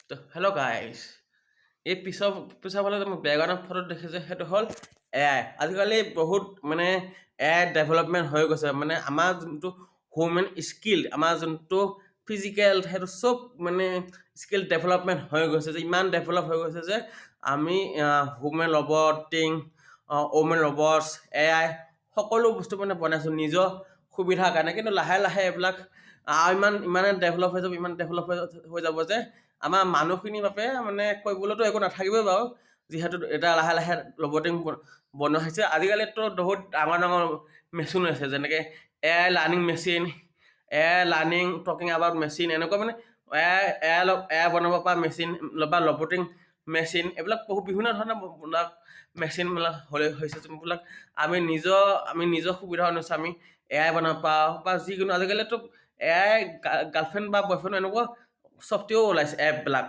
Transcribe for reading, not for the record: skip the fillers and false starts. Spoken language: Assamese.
তো হেল্ল' গাইজ এই পিছৰ ফালে যে মোক বেকগ্ৰাউণ্ডৰ ফটো দেখিছে সেইটো হ'ল AI আজিকালি বহুত মানে AI ডেভেলপমেণ্ট হৈ গৈছে মানে আমাৰ যোনটো হিউমেন স্কিল আমাৰ যোনটো ফিজিকেল সেইটো চব মানে স্কিল ডেভেলপমেণ্ট হৈ গৈছে যে ইমান ডেভেলপ হৈ গৈছে যে আমি হিউমেন ৰবটিং ওমেন ৰবটছ AI সকলো বস্তু মানে বনাইছোঁ নিজৰ সুবিধাৰ কাৰণে কিন্তু লাহে লাহে এইবিলাক ইমানে ডেভেলপ হৈ যাব ইমান ডেভেলপ হৈ যাব যে আমাৰ মানুহখিনিৰ বাবে মানে কৰিবলৈতো একো নাথাকিবই বাৰু যিহেতু এটা লাহে লাহে ৰবটিং বনোৱা হৈছে আজিকালিতো বহুত ডাঙৰ ডাঙৰ মেচিন আছে যেনেকৈ AI learning machine AI learning talking about machine এনেকুৱা মানে AI বনাব পৰা মেচিন বা ৰবটিং মেচিন এইবিলাক বহুত বিভিন্ন ধৰণৰ মেচিনবিলাক হৈছে যোনবিলাক আমি নিজৰ সুবিধা অনুসাৰে আমি AI বনাব পাওঁ বা যিকোনো আজিকালিতো AI গাৰ্লফ্ৰেণ্ড বা বয়ফ্ৰেণ্ড এনেকুৱা চফ্টৱেৰো ওলাইছে এপবিলাক